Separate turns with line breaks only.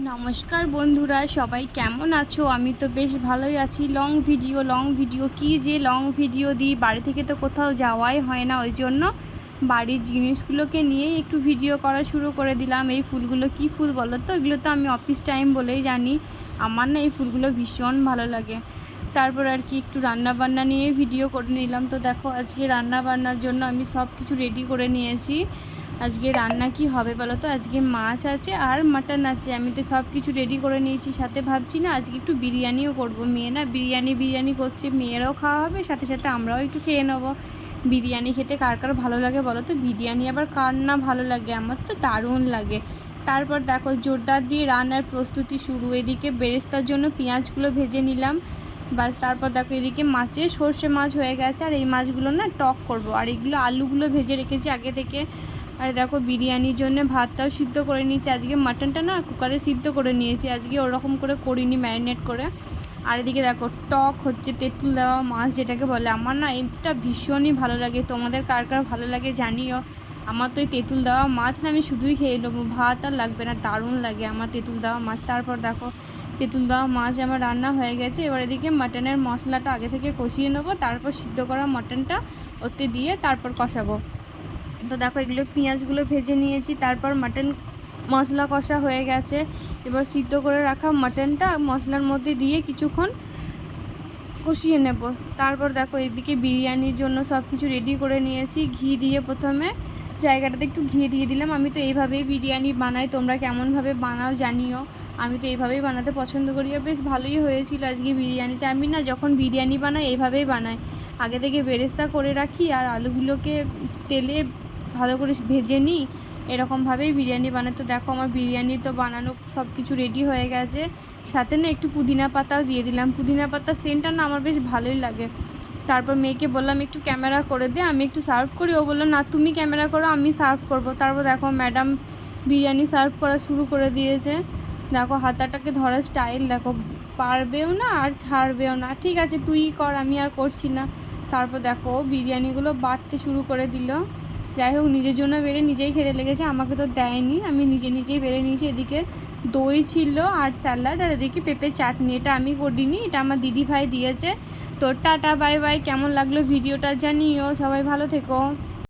নমস্কার বন্ধুরা, সবাই কেমন আছো? আমি তো বেশ ভালোই আছি। লং ভিডিও কি যে লং ভিডিও দিই, বাড়ি থেকে তো কোথাও যাওয়াই হয় না, ওই জন্য বাড়ির জিনিসগুলোকে নিয়েই একটু ভিডিও করা শুরু করে দিলাম। এই ফুলগুলো কি ফুল বলো তো? এগুলো তো আমি অফিস টাইম বলেই জানি। আমার না এই ফুলগুলো ভীষণ ভালো লাগে। তারপর আর কি একটু রান্নাবান্না নিয়ে ভিডিও করে নিলাম। তো দেখো, আজকে রান্নাবান্নার জন্য আমি সব কিছু রেডি করে নিয়েছি। আজকে রান্না কি হবে বলো তো? আজকে মাছ আছে আর মাটন আছে। আমি তো সব কিছু রেডি করে নিয়েছি। সাথে ভাবছি না আজকে একটু বিরিয়ানিও করব। মেয়ে না বিরিয়ানি করছে, মেয়েরাও খাওয়া হবে, সাথে সাথে আমরাও একটু খেয়ে নেবো। বিরিয়ানি খেতে কার কার ভালো লাগে বলো তো? বিরিয়ানি আবার কার না ভালো লাগে? আমার তো দারুণ লাগে। তারপর দেখো, জোরদার দিয়ে রান্নার প্রস্তুতি শুরু। এদিকে বেরেস্তার জন্য পেঁয়াজগুলো ভেজে নিলাম। বাস, তারপর দেখো এদিকে মাছের সর্ষে মাছ হয়ে গেছে। আর এই মাছগুলো না টক করব। আর এগুলো আলুগুলো ভেজে রেখেছি আগে থেকে। আর দেখো, বিরিয়ানির জন্য ভাতটাও সিদ্ধ করে নিয়েছি। আজকে মাটনটা না কুকারে সিদ্ধ করে নিয়েছি, আজকে ওরকম করে করিনি, ম্যারিনেট করে। আর এদিকে দেখো, টক হচ্ছে তেঁতুল দেওয়া মাছ যেটাকে বলে। আমার না এটা ভীষণই ভালো লাগে। তোমাদের কার কার ভালো লাগে জানিও। আমার তো এই তেঁতুল দেওয়া মাছ না আমি শুধুই খেয়ে নেবো, ভাত আর লাগবে না, দারুণ লাগে আমার তেঁতুল দেওয়া মাছ। তারপর দেখো, তেঁতুল দেওয়া মাছ আমার রান্না হয়ে গেছে। এবার এদিকে মাটনের মশলাটা আগে থেকে কষিয়ে নেবো, তারপর সিদ্ধ করা মাটনটা ওতে দিয়ে তারপর কষাবো। তো দেখো, এগুলো পেঁয়াজগুলো ভেজে নিয়েছি। তারপর মাটন মশলা কষা হয়ে গেছে। এবার সিদ্ধ করে রাখা মাটনটা মশলার মধ্যে দিয়ে কিছুক্ষণ কষিয়ে নেব। তারপর দেখো, এদিকে বিরিয়ানির জন্য সব কিছু রেডি করে নিয়েছি। ঘি দিয়ে প্রথমে জায়গাটাতে একটু ঘি দিয়ে দিলাম। আমি তো এইভাবেই বিরিয়ানি বানাই, তোমরা কেমনভাবে বানাও জানিও। আমি তো এইভাবেই বানাতে পছন্দ করি। আর বেশ ভালোই হয়েছিল আজকে বিরিয়ানিটা। আমি না যখন বিরিয়ানি বানাই এইভাবেই বানাই, আগে থেকে বেরেস্তা করে রাখি আর আলুগুলোকে তেলে ভালো করে ভেজে নিই, এরকমভাবেই বিরিয়ানি বানাই। তো দেখো, আমার বিরিয়ানি তো বানানো সব কিছু রেডি হয়ে গেছে। সাথে না একটু পুদিনা পাতাও দিয়ে দিলাম। পুদিনা পাতার সেন্টটা না আমার বেশ ভালোই লাগে। তারপর মেয়েকে বললাম একটু ক্যামেরা করে দে, আমি একটু সার্ভ করি। ও বললো না, তুমি ক্যামেরা করো, আমি সার্ভ করব। তারপর দেখো, ম্যাডাম বিরিয়ানি সার্ভ করা শুরু করে দিয়েছে। দেখো হাতাটাকে ধরার স্টাইল দেখো, পারবেও না আর ছাড়বেও না। ঠিক আছে, তুই কর, আমি আর করছি না। তারপর দেখো, বিরিয়ানিগুলো বাড়তে শুরু করে দিল। যাই হোক, নিজের জন্য বেড়ে নিজেই খেতে লেগেছে, আমাকে তো দেয়নি, আমি নিজেই বেড়ে নিয়েছি। এদিকে দই ছিল আর স্যালাড, আর এদিকে পেঁপে চাটনি। এটা আমি করিনি, এটা আমার দিদি ভাই দিয়েছে। তো টাটা, বাই বাই। কেমন লাগলো ভিডিওটা জানিও, সবাই ভালো থেকো।